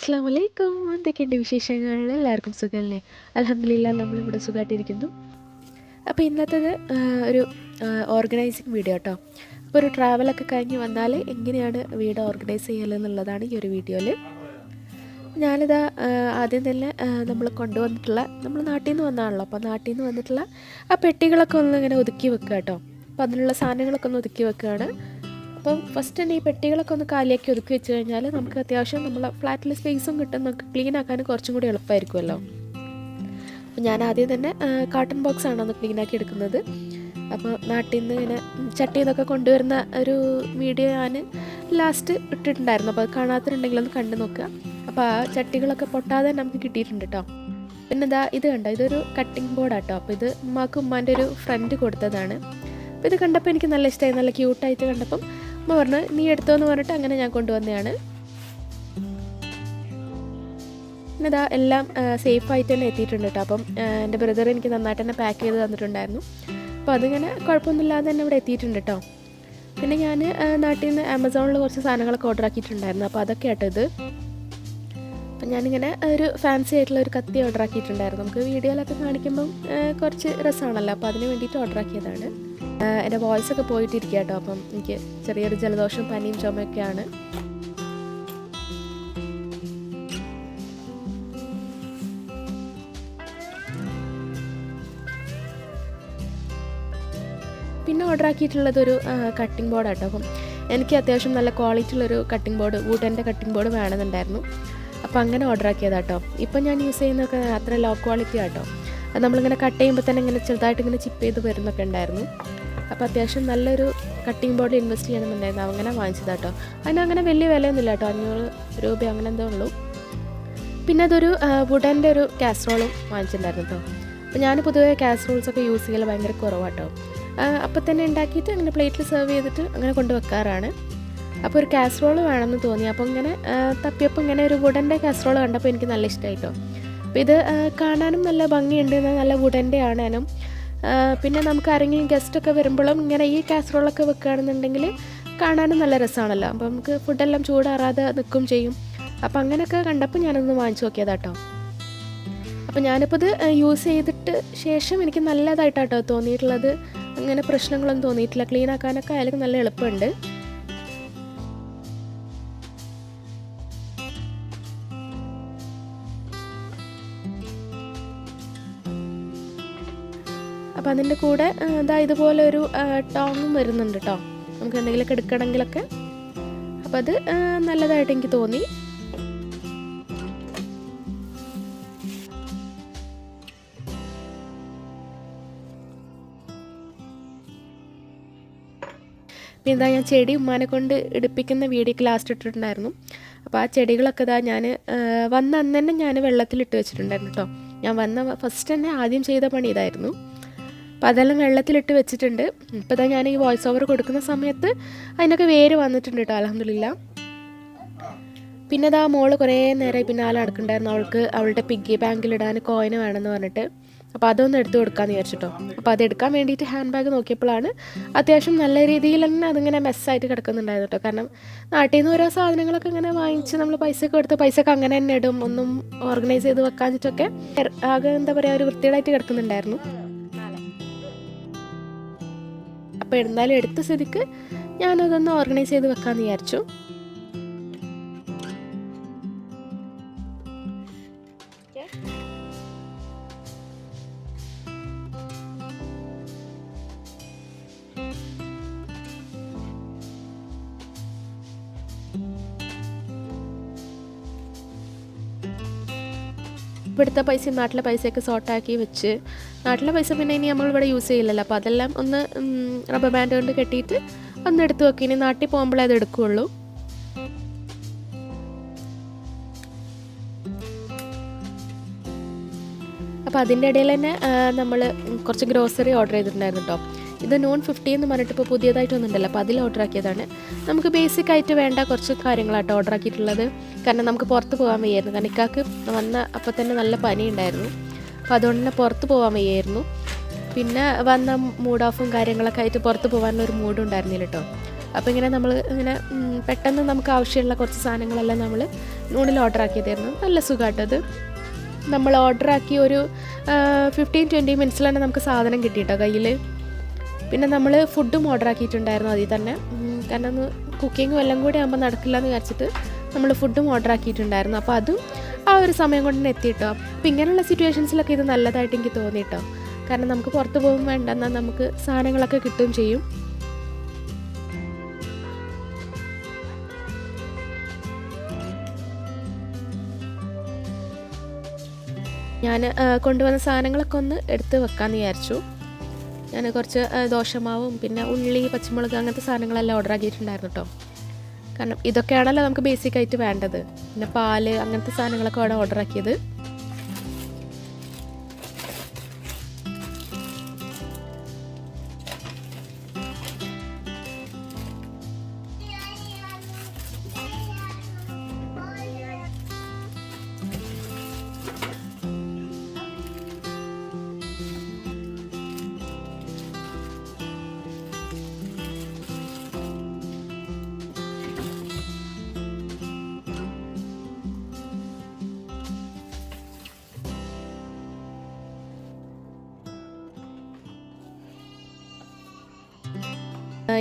അസ്സലാമു അലൈക്കും. എന്തൊക്കെയുണ്ട് വിശേഷങ്ങൾ? എല്ലാവർക്കും സുഖമല്ലേ? അൽഹംദുലില്ലാഹ് നമ്മളിവിടെ സുഖമായിട്ടിരിക്കുന്നു. അപ്പോൾ ഇന്നത്തേത് ഒരു ഓർഗനൈസിങ് വീഡിയോ കേട്ടോ. അപ്പോൾ ഒരു ട്രാവലൊക്കെ കഴിഞ്ഞ് വന്നാൽ എങ്ങനെയാണ് വീട് ഓർഗനൈസ് ചെയ്യലെന്നുള്ളതാണ് ഈ ഒരു വീഡിയോയിൽ. ഞാനിതാ ആദ്യം തന്നെ നമ്മൾ കൊണ്ടുവന്നിട്ടുള്ള നമ്മൾ നാട്ടിൽ നിന്ന് വന്നതാണല്ലോ, അപ്പോൾ നാട്ടിൽ നിന്ന് വന്നിട്ടുള്ള ആ പെട്ടികളൊക്കെ ഒന്ന് ഇങ്ങനെ ഒതുക്കി വെക്കുക കേട്ടോ. അപ്പോൾ അതിനുള്ള സാധനങ്ങളൊക്കെ ഒന്ന് ഒതുക്കി വെക്കുകയാണ്. അപ്പം ഫസ്റ്റ് തന്നെ ഈ പെട്ടികളൊക്കെ ഒന്ന് കാലിയാക്കി ഒതുക്കി വെച്ച് കഴിഞ്ഞാൽ നമുക്ക് അത്യാവശ്യം നമ്മളെ ഫ്ലാറ്റിൽ സ്പേസും കിട്ടും, നമുക്ക് ക്ലീൻ ആക്കാൻ കുറച്ചും കൂടി എളുപ്പമായിരിക്കുമല്ലോ. അപ്പോൾ ഞാൻ ആദ്യം തന്നെ കാർട്ടൺ ബോക്സാണ് ഒന്ന് ക്ലീനാക്കി എടുക്കുന്നത്. അപ്പോൾ നാട്ടിൽ നിന്ന് ഇങ്ങനെ ചട്ടിയിൽ നിന്നൊക്കെ കൊണ്ടുവരുന്ന ഒരു വീഡിയോ ഞാൻ ലാസ്റ്റ് ഇട്ടിട്ടുണ്ടായിരുന്നു. അപ്പോൾ അത് കാണാത്തിട്ടുണ്ടെങ്കിൽ ഒന്ന് കണ്ടു നോക്കുക. അപ്പോൾ ആ ചട്ടികളൊക്കെ പൊട്ടാതെ നമുക്ക് കിട്ടിയിട്ടുണ്ട് കേട്ടോ. പിന്നെ ഇത് കണ്ടോ, ഇതൊരു കട്ടിംഗ് ബോർഡാട്ടോ. അപ്പോൾ ഇത് ഉമ്മാക്ക് ഉമ്മാൻ്റെ ഒരു ഫ്രണ്ട് കൊടുത്തതാണ്. അപ്പോൾ ഇത് കണ്ടപ്പോൾ എനിക്ക് നല്ല ഇഷ്ടമായി, നല്ല ക്യൂട്ടായിട്ട് കണ്ടപ്പം അമ്മ പറഞ്ഞു നീ എടുത്തോന്ന് പറഞ്ഞിട്ട് അങ്ങനെ ഞാൻ കൊണ്ടുവന്നതാണ്. പിന്നെ എല്ലാം സേഫായിട്ട് തന്നെ എത്തിയിട്ടുണ്ട് കേട്ടോ. അപ്പം എൻ്റെ ബ്രദർ എനിക്ക് നന്നായിട്ട് തന്നെ പാക്ക് ചെയ്ത് തന്നിട്ടുണ്ടായിരുന്നു. അപ്പോൾ അതിങ്ങനെ കുഴപ്പമൊന്നുമില്ലാതെ തന്നെ ഇവിടെ എത്തിയിട്ടുണ്ട് കേട്ടോ. പിന്നെ ഞാൻ നാട്ടിൽ നിന്ന് ആമസോണിൽ കുറച്ച് സാധനങ്ങളൊക്കെ ഓർഡർ ആക്കിയിട്ടുണ്ടായിരുന്നു. അപ്പോൾ അതൊക്കെ ആട്ടോ ഇത്. അപ്പം ഞാനിങ്ങനെ ഒരു ഫാൻസി ആയിട്ടുള്ള ഒരു കത്തി ഓർഡർ ആക്കിയിട്ടുണ്ടായിരുന്നു. നമുക്ക് വീഡിയോയിലൊക്കെ കാണിക്കുമ്പം കുറച്ച് രസമാണല്ലോ, അപ്പോൾ അതിന് വേണ്ടിയിട്ട് ഓർഡർ ആക്കിയതാണ്. എൻ്റെ വോയിസൊക്കെ പോയിട്ടിരിക്കുക കേട്ടോ. അപ്പം എനിക്ക് ചെറിയൊരു ജലദോഷവും പനിയും ചുമയൊക്കെയാണ്. പിന്നെ ഓർഡർ ആക്കിയിട്ടുള്ളതൊരു കട്ടിംഗ് ബോർഡാട്ടോ. അപ്പം എനിക്ക് അത്യാവശ്യം നല്ല ക്വാളിറ്റി ഉള്ളൊരു കട്ടിംഗ് ബോർഡ്, വുഡൻ്റെ കട്ടിംഗ് ബോർഡ് വേണമെന്നുണ്ടായിരുന്നു. അപ്പോൾ അങ്ങനെ ഓർഡർ ആക്കിയതാട്ടോ. ഇപ്പം ഞാൻ യൂസ് ചെയ്യുന്നതൊക്കെ അത്ര ലോ ക്വാളിറ്റി ആട്ടോ. അത് നമ്മളിങ്ങനെ കട്ട് ചെയ്യുമ്പോൾ തന്നെ ഇങ്ങനെ ചെറുതായിട്ട് ഇങ്ങനെ ചിപ്പ് ചെയ്ത് വരുന്നൊക്കെ ഉണ്ടായിരുന്നു. അപ്പോൾ അത്യാവശ്യം നല്ലൊരു കട്ടിംഗ് ബോർഡിൽ ഇൻവെസ്റ്റ് ചെയ്യണമെന്നുണ്ടായിരുന്നു, അങ്ങനെ വാങ്ങിച്ചതാട്ടോ. അതിനങ്ങനെ വലിയ വിലയൊന്നുമില്ല കേട്ടോ, 500 രൂപ അങ്ങനെ എന്തോ ഉള്ളൂ. പിന്നെ അതൊരു വുഡൻ്റെ ഒരു കാസറോളും വാങ്ങിച്ചിട്ടുണ്ടായിരുന്നു കേട്ടോ. അപ്പോൾ ഞാൻ പൊതുവേ കാസറോൾസൊക്കെ യൂസ് ചെയ്യൽ ഭയങ്കര കുറവാട്ടോ. അപ്പോൾ തന്നെ ഉണ്ടാക്കിയിട്ട് അങ്ങനെ പ്ലേറ്റിൽ സെർവ് ചെയ്തിട്ട് അങ്ങനെ കൊണ്ടുവെക്കാറാണ്. അപ്പോൾ ഒരു കാസറോൾ വേണമെന്ന് തോന്നി. അപ്പോൾ ഇങ്ങനെ തപ്പിയപ്പോൾ ഇങ്ങനെ ഒരു വുഡൻ്റെ കാസറോൾ കണ്ടപ്പോൾ എനിക്ക് നല്ല ഇഷ്ടമായിട്ടോ. അപ്പോൾ ഇത് കാണാനും നല്ല ഭംഗിയുണ്ട്, നല്ല വുഡൻ്റെ ആണേനും. പിന്നെ നമുക്ക് ആരെങ്കിലും ഗസ്റ്റൊക്കെ വരുമ്പോഴും ഇങ്ങനെ ഈ കാസറോളൊക്കെ വെക്കുകയാണെന്നുണ്ടെങ്കിൽ കാണാനും നല്ല രസമാണല്ലോ. അപ്പോൾ നമുക്ക് ഫുഡെല്ലാം ചൂടാറാതെ നിൽക്കും ചെയ്യും. അപ്പോൾ അങ്ങനെയൊക്കെ കണ്ടപ്പോൾ ഞാനൊന്ന് വാങ്ങിച്ചു നോക്കിയതാട്ടോ. അപ്പോൾ ഞാനിപ്പോൾ ഇത് യൂസ് ചെയ്തിട്ട് ശേഷം എനിക്ക് നല്ലതായിട്ടാട്ടോ തോന്നിയിട്ടുള്ളത്. അങ്ങനെ പ്രശ്നങ്ങളൊന്നും തോന്നിയിട്ടില്ല, ക്ലീൻ ആക്കാനൊക്കെ ആയാലും നല്ല എളുപ്പമുണ്ട്. അപ്പോൾ അതിൻ്റെ കൂടെ ഇതുപോലെ ഒരു ടോങ്ങും വരുന്നുണ്ട് കേട്ടോ, നമുക്ക് എന്തെങ്കിലുമൊക്കെ എടുക്കണമെങ്കിലൊക്കെ. അപ്പോൾ അത് നല്ലതായിട്ട് എനിക്ക് തോന്നി. പിന്നെ ഞാൻ ചെടി ഉമ്മാനെ കൊണ്ട് എടുപ്പിക്കുന്ന വീഡിയോക്ക് ലാസ്റ്റ് ഇട്ടിട്ടുണ്ടായിരുന്നു. അപ്പോൾ ആ ചെടികളൊക്കെ ഞാൻ വന്ന അന്ന് തന്നെ ഞാൻ വെള്ളത്തിലിട്ട് വെച്ചിട്ടുണ്ടായിരുന്നു കേട്ടോ. ഞാൻ വന്ന ഫസ്റ്റ് തന്നെ ആദ്യം ചെയ്ത പണി ഇതായിരുന്നു. അപ്പോൾ അതെല്ലാം വെള്ളത്തിലിട്ട് വെച്ചിട്ടുണ്ട്. ഇപ്പോൾ ഞാൻ ഈ വോയിസ് ഓവർ കൊടുക്കുന്ന സമയത്ത് അതിനൊക്കെ വേര് വന്നിട്ടുണ്ട് കേട്ടോ, അൽഹംദുലില്ലാഹ്. പിന്നെ മോള് കുറേ നേരമായി പിന്നാലെ നടക്കുന്നുണ്ടായിരുന്നു. അവളുടെ പിഗ്ഗി ബാങ്കിലിടാൻ കോയിന് വേണമെന്ന് പറഞ്ഞിട്ട്. അപ്പോൾ അതൊന്ന് എടുത്ത് കൊടുക്കാമെന്ന് വിചാരിച്ചിട്ടോ. അപ്പോൾ അതെടുക്കാൻ വേണ്ടിയിട്ട് ഹാൻഡ് ബാഗ് നോക്കിയപ്പോഴാണ് അത്യാവശ്യം നല്ല രീതിയിൽ തന്നെ അതിങ്ങനെ മെസ്സായിട്ട് കിടക്കുന്നുണ്ടായിരുന്നു കേട്ടോ. കാരണം നാട്ടിൽ നിന്ന് ഓരോ സാധനങ്ങളൊക്കെ ഇങ്ങനെ വാങ്ങിച്ച് നമ്മൾ പൈസയൊക്കെ എടുത്ത് പൈസയൊക്കെ അങ്ങനെ തന്നെ ഇടും, ഒന്നും ഓർഗനൈസ് ചെയ്ത് വെക്കാഞ്ഞിട്ടൊക്കെ ആകെ എന്താ പറയുക ഒരു വൃത്തികേടായിട്ട് കിടക്കുന്നുണ്ടായിരുന്നു. അപ്പോൾ എന്തായാലും എടുത്ത സ്ഥിതിക്ക് ഞാനതൊന്ന് ഓർഗനൈസ് ചെയ്ത് വെക്കാമെന്ന് വിചാരിച്ചു. ഇവിടുത്തെ പൈസയും നാട്ടിലെ പൈസയൊക്കെ സോർട്ടാക്കി വെച്ച്, നാട്ടിലെ പൈസ പിന്നെ ഇനി നമ്മളിവിടെ യൂസ് ചെയ്യില്ലല്ലോ. അപ്പോൾ അതെല്ലാം ഒന്ന് റബ്ബർ ബാൻഡ് കൊണ്ട് കെട്ടിയിട്ട് ഒന്ന് എടുത്ത് വെക്കുക. ഇനി നാട്ടിൽ പോകുമ്പോഴേ അത് എടുക്കുകയുള്ളൂ. അപ്പോൾ അതിൻ്റെ ഇടയിൽ തന്നെ നമ്മൾ കുറച്ച് ഗ്രോസറി ഓർഡർ ചെയ്തിട്ടുണ്ടായിരുന്നു കേട്ടോ. ഇത് നോൺ 50 എന്ന് പറഞ്ഞിട്ട് ഇപ്പോൾ പുതിയതായിട്ടൊന്നുണ്ടല്ലോ, അപ്പോൾ അതിൽ ഓർഡർ ആക്കിയതാണ്. നമുക്ക് ബേസിക് ആയിട്ട് വേണ്ട കുറച്ച് കാര്യങ്ങളാട്ടോ ഓർഡർ ആക്കിയിട്ടുള്ളത്. കാരണം നമുക്ക് പുറത്ത് പോകാൻ വയ്യായിരുന്നു, കാരണം ഇക്കാക്ക് വന്ന അപ്പോൾ തന്നെ നല്ല പനി ഉണ്ടായിരുന്നു. അപ്പോൾ അതുകൊണ്ട് തന്നെ പുറത്ത് പോകാൻ വയ്യായിരുന്നു. പിന്നെ വന്ന മൂഡ് ഓഫും കാര്യങ്ങളൊക്കെ ആയിട്ട് പുറത്ത് പോകാനൊരു മൂഡും ഉണ്ടായിരുന്നില്ല കേട്ടോ. അപ്പോൾ ഇങ്ങനെ നമ്മൾ ഇങ്ങനെ പെട്ടെന്ന് നമുക്ക് ആവശ്യമുള്ള കുറച്ച് സാധനങ്ങളെല്ലാം നമ്മൾ നൂണിൽ ഓർഡർ ആക്കിയതായിരുന്നു. നല്ല സുഖമായിട്ടത് നമ്മൾ ഓർഡർ ആക്കി ഒരു 15-20 മിനിറ്റ്സിൽ തന്നെ നമുക്ക് സാധനം കിട്ടിയിട്ടോ കയ്യിൽ. പിന്നെ നമ്മൾ ഫുഡും ഓർഡർ ആക്കിയിട്ടുണ്ടായിരുന്നു അതിൽ തന്നെ, കാരണം ഒന്ന് കുക്കിങ്ങും എല്ലാം കൂടി ആകുമ്പോൾ നടക്കില്ല എന്ന് വിചാരിച്ചിട്ട് നമ്മൾ ഫുഡും ഓർഡർ ആക്കിയിട്ടുണ്ടായിരുന്നു. അപ്പോൾ അതും ആ ഒരു സമയം കൊണ്ട് തന്നെ എത്തിയിട്ടോ. അപ്പോൾ ഇങ്ങനെയുള്ള സിറ്റുവേഷൻസിലൊക്കെ ഇത് നല്ലതായിട്ട് എനിക്ക് തോന്നിയിട്ടോ, കാരണം നമുക്ക് പുറത്ത് പോകുമ്പോൾ വേണ്ടെന്നാൽ നമുക്ക് സാധനങ്ങളൊക്കെ കിട്ടുകയും ചെയ്യും. ഞാൻ കൊണ്ടുവന്ന സാധനങ്ങളൊക്കെ ഒന്ന് എടുത്ത് വെക്കാമെന്ന് വിചാരിച്ചു. ഞാൻ കുറച്ച് ദോശമാവും പിന്നെ ഉള്ളി, പച്ചമുളക് അങ്ങനത്തെ സാധനങ്ങളെല്ലാം ഓർഡർ ആക്കിയിട്ടുണ്ടായിരുന്നു കേട്ടോ. കാരണം ഇതൊക്കെയാണല്ലോ നമുക്ക് ബേസിക്കായിട്ട് വേണ്ടത്. പിന്നെ പാല് അങ്ങനത്തെ സാധനങ്ങളൊക്കെ അവിടെ ഓർഡർ ആക്കിയത്.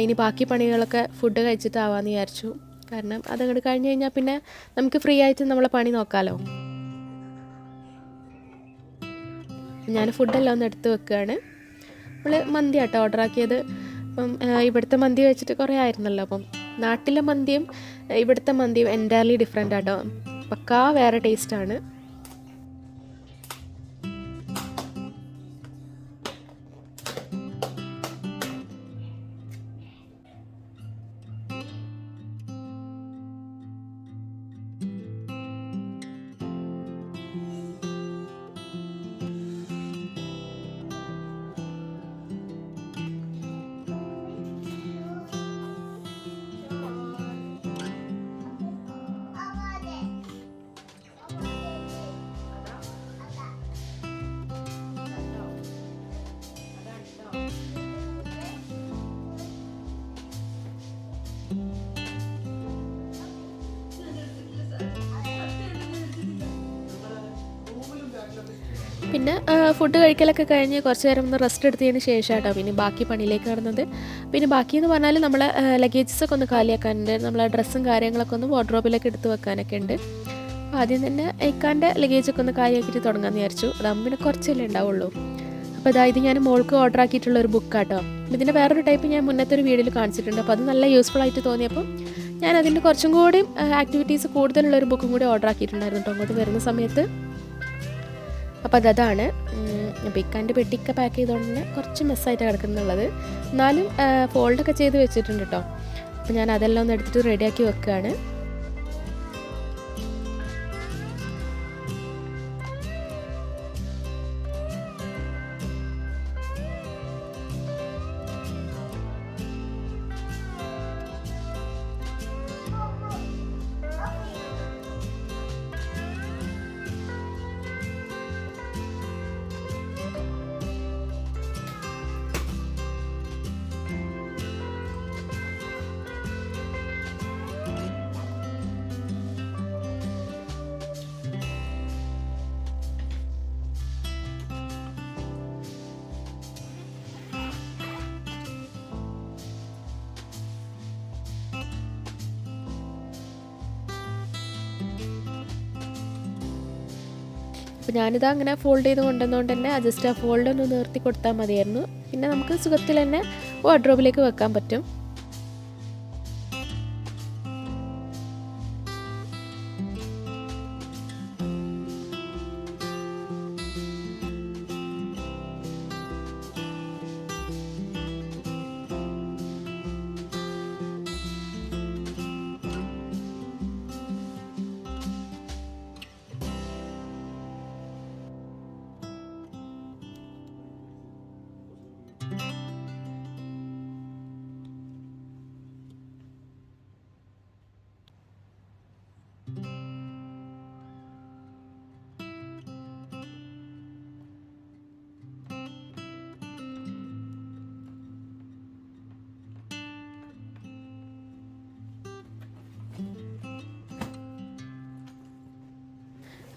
ഇനി ബാക്കി പണികളൊക്കെ ഫുഡ് കഴിച്ചിട്ടാവാമെന്ന് വിചാരിച്ചു. കാരണം അതങ്ങോട്ട് കഴിഞ്ഞ് കഴിഞ്ഞാൽ പിന്നെ നമുക്ക് ഫ്രീ ആയിട്ട് നമ്മളെ പണി നോക്കാമല്ലോ. ഞാൻ ഫുഡെല്ലാം ഒന്ന് എടുത്ത് വെക്കുകയാണ്. നമ്മൾ മന്തി ആട്ടോ ഓർഡർ ആക്കിയത്. അപ്പം ഇവിടുത്തെ മന്തി കഴിച്ചിട്ട് കുറേ ആയിരുന്നല്ലോ. അപ്പം നാട്ടിലെ മന്തിയും ഇവിടുത്തെ മന്തിയും എൻറ്റയർലി ഡിഫറെൻ്റ് ആട്ടോ. പക്കാ വേറെ ടേസ്റ്റാണ്. പിന്നെ ഫുഡ് കഴിക്കലൊക്കെ കഴിഞ്ഞ് കുറച്ച് നേരം ഒന്ന് റെസ്റ്റ് എടുത്തതിന് ശേഷമായിട്ടോ പിന്നെ ബാക്കി പണിയിലേക്ക് കടന്നത്. പിന്നെ ബാക്കിയെന്ന് പറഞ്ഞാൽ നമ്മളെ ലഗേജസൊക്കെ ഒന്ന് കാലിയാക്കാനുണ്ട്. നമ്മളെ ഡ്രസ്സും കാര്യങ്ങളൊക്കെ ഒന്ന് വാർഡ്രോബിലേക്ക് എടുത്ത് വെക്കാനൊക്കെ ഉണ്ട്. ആദ്യം തന്നെ ഇക്കാൻ്റെ ലഗേജൊക്കെ ഒന്ന് കാലിയാക്കിയിട്ട് തുടങ്ങാമെന്ന് വിചാരിച്ചു. അതാകുമ്പോൾ പിന്നെ കുറച്ചല്ലേ ഉണ്ടാവുള്ളൂ. അപ്പോൾ അതായത് ഞാൻ മോൾക്ക് ഓർഡർ ആക്കിയിട്ടുള്ളൊരു ബുക്കാട്ടോ. ഇതിൻ്റെ വേറൊരു ടൈപ്പ് ഞാൻ മുന്നത്തെ ഒരു വീഡിയോയിൽ കാണിച്ചിട്ടുണ്ട്. അപ്പോൾ അത് നല്ല യൂസ്ഫുൾ ആയിട്ട് തോന്നിയപ്പോൾ ഞാൻ അതിൻ്റെ കുറച്ചും കൂടി ആക്ടിവിറ്റീസ് കൂടുതലുള്ളൊരു ബുക്കും കൂടി ഓർഡർ ആക്കിയിട്ടുണ്ടായിരുന്നു കേട്ടോ അങ്ങോട്ട് വരുന്ന സമയത്ത്. അപ്പോൾ അതാണ് അപ്പോൾ ഇക്കാൻ്റെ പെട്ടിയൊക്കെ പാക്ക് ചെയ്തുകൊണ്ട് തന്നെ കുറച്ച് മെസ്സായിട്ട് കിടക്കുന്നുള്ളത്. എന്നാലും ഫോൾഡൊക്കെ ചെയ്ത് വെച്ചിട്ടുണ്ട് കേട്ടോ. അപ്പോൾ ഞാൻ അതെല്ലാം ഒന്ന് എടുത്തിട്ട് റെഡിയാക്കി വെക്കുകയാണ്. അപ്പോൾ ഞാനിത് അങ്ങനെ ഫോൾഡ് ചെയ്ത് കൊണ്ടുവന്നുകൊണ്ട് തന്നെ ജസ്റ്റ് ആ ഫോൾഡ് ഒന്ന് നിർത്തി കൊടുത്താൽ മതിയായിരുന്നു. പിന്നെ നമുക്ക് സുഖത്തിൽ തന്നെ വാർഡ്രോബിലേക്ക് വെക്കാൻ പറ്റും.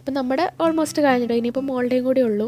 അപ്പം നമ്മുടെ ഓൾമോസ്റ്റ് കഴിഞ്ഞിട്ടോ, ഇനിയിപ്പോൾ മോളുടെയും കൂടി ഉള്ളൂ.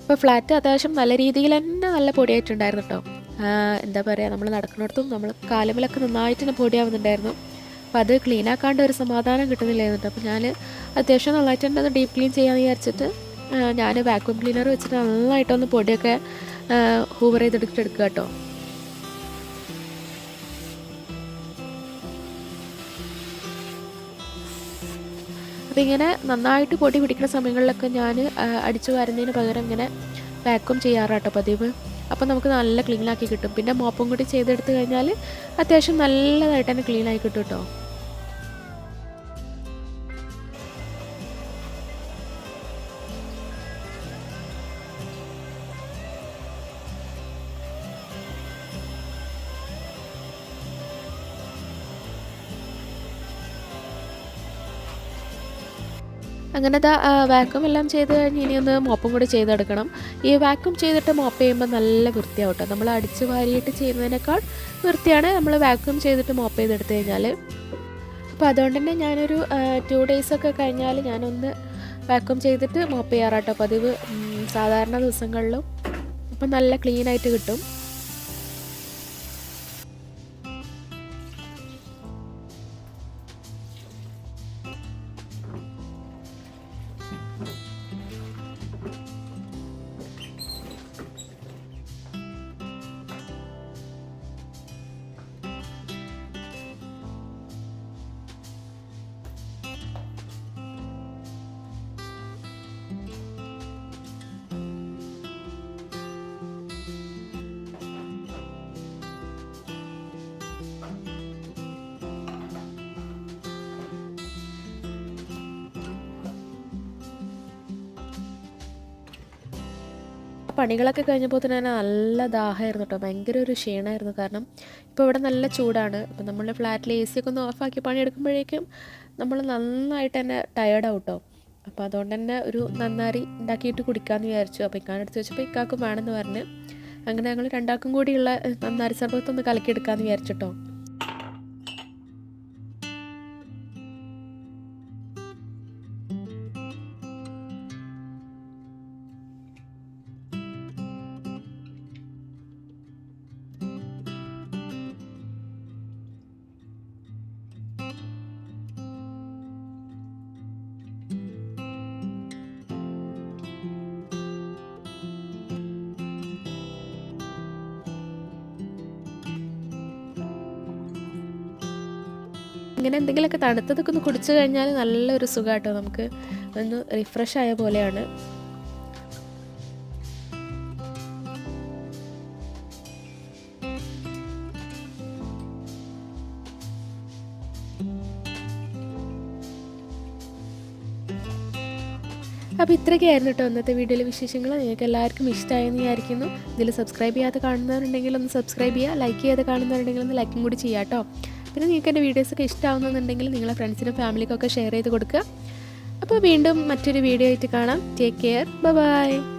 അപ്പോൾ ഫ്ലാറ്റ് അത്യാവശ്യം നല്ല രീതിയിൽ തന്നെ നല്ല പൊടിയായിട്ടുണ്ടായിരുന്നു കേട്ടോ. എന്താ പറയുക, നമ്മൾ നടക്കുന്നിടത്തും നമ്മൾ കാലുമലൊക്കെ നന്നായിട്ട് തന്നെ പൊടിയാവുന്നുണ്ടായിരുന്നു. അപ്പോൾ അത് ക്ലീൻ ആക്കാണ്ട് ഒരു സമാധാനം കിട്ടുന്നില്ലായിരുന്നു കേട്ടോ. അപ്പോൾ ഞാൻ അത്യാവശ്യം നന്നായിട്ട് തന്നെ ഒന്ന് ഡീപ്പ് ക്ലീൻ ചെയ്യാമെന്ന് വിചാരിച്ചിട്ട് ഞാൻ വാക്യൂം ക്ലീനർ വെച്ചിട്ട് നന്നായിട്ടൊന്ന് പൊടിയൊക്കെ ഹൂവർ ചെയ്തെടുക്കുക കേട്ടോ. അപ്പോൾ ഇങ്ങനെ നന്നായിട്ട് പൊടി പിടിക്കുന്ന സമയങ്ങളിലൊക്കെ ഞാൻ അടിച്ചു വാരുന്നതിന് പകരം ഇങ്ങനെ വാക്യൂം ചെയ്യാറാട്ടോ പതിവ്. അപ്പോൾ നമുക്ക് നല്ല ക്ലീനാക്കി കിട്ടും. പിന്നെ മോപ്പും കൂടി ചെയ്തെടുത്ത് കഴിഞ്ഞാൽ അത്യാവശ്യം നല്ലതായിട്ട് തന്നെ ക്ലീനായി കിട്ടും കേട്ടോ. അങ്ങനെ വാക്യൂം എല്ലാം ചെയ്ത് കഴിഞ്ഞ് ഇനി ഒന്ന് മോപ്പും കൂടി ചെയ്തെടുക്കണം. ഈ വാക്യൂം ചെയ്തിട്ട് മോപ്പ് ചെയ്യുമ്പോൾ നല്ല വൃത്തിയാവും കേട്ടോ. നമ്മൾ അടിച്ച് വാരിയിട്ട് ചെയ്യുന്നതിനേക്കാൾ വൃത്തിയാണ് നമ്മൾ വാക്യൂം ചെയ്തിട്ട് മോപ്പ് ചെയ്തെടുത്ത് കഴിഞ്ഞാൽ. അപ്പോൾ അതുകൊണ്ട് തന്നെ ഞാനൊരു 2 ഡേയ്സൊക്കെ കഴിഞ്ഞാൽ ഞാനൊന്ന് വാക്യൂം ചെയ്തിട്ട് മോപ്പ് ചെയ്യാറാട്ടോ പതിവ്, സാധാരണ ദിവസങ്ങളിലും. അപ്പം നല്ല ക്ലീനായിട്ട് കിട്ടും. പണികളൊക്കെ കഴിഞ്ഞപ്പോൾ തന്നെ നല്ല ദാഹമായിരുന്നു കേട്ടോ. ഭയങ്കര ഒരു ക്ഷീണമായിരുന്നു. കാരണം ഇപ്പോൾ ഇവിടെ നല്ല ചൂടാണ്. അപ്പോൾ നമ്മൾ ഫ്ലാറ്റിൽ AC ഒക്കെ ഒന്ന് ഓഫാക്കി പണിയെടുക്കുമ്പോഴേക്കും നമ്മൾ നന്നായിട്ട് തന്നെ ടയേർഡാവും കേട്ടോ. അപ്പോൾ അതുകൊണ്ട് തന്നെ ഒരു നന്നാരി ഉണ്ടാക്കിയിട്ട് കുടിക്കാമെന്ന് വിചാരിച്ചു. അപ്പോൾ ഇക്കാനെടുത്ത് വെച്ചപ്പോൾ ഇക്കാക്കും വേണമെന്ന് പറഞ്ഞ് അങ്ങനെ ഞങ്ങൾ രണ്ടാൾക്കും കൂടിയുള്ള നന്നാരി സർബത്തൊന്ന് കലക്കിയെടുക്കാമെന്ന് വിചാരിച്ചിട്ടോ. ഇങ്ങനെ എന്തെങ്കിലുമൊക്കെ തണുത്തതൊക്കെ ഒന്ന് കുടിച്ചു കഴിഞ്ഞാൽ നല്ലൊരു സുഖമാട്ടോ. നമുക്ക് ഒന്ന് റിഫ്രഷ് ആയ പോലെയാണ്. അപ്പോൾ ഇത്രയൊക്കെയായിരുന്നു കേട്ടോ ഇന്നത്തെ വീഡിയോയിലെ വിശേഷങ്ങൾ. നിങ്ങൾക്ക് എല്ലാവർക്കും ഇഷ്ടമായെന്ന് വിചാരിക്കുന്നു. ഇതിൽ സബ്സ്ക്രൈബ് ചെയ്യാതെ കാണുന്നവരുണ്ടെങ്കിൽ ഒന്ന് സബ്സ്ക്രൈബ് ചെയ്യുക, ലൈക്ക് ചെയ്യാതെ കാണുന്നവരുണ്ടെങ്കിൽ ഒന്ന് ലൈക്കും കൂടി ചെയ്യാം കേട്ടോ. പിന്നെ നിങ്ങൾക്ക് എൻ്റെ വീഡിയോസൊക്കെ ഇഷ്ടമാവുന്നുണ്ടെങ്കിൽ നിങ്ങളെ ഫ്രണ്ട്സിനും ഫാമിലിക്കൊക്കെ ഷെയർ ചെയ്ത് കൊടുക്കുക. അപ്പോൾ വീണ്ടും മറ്റൊരു വീഡിയോ ആയിട്ട് കാണാം. Take care, by.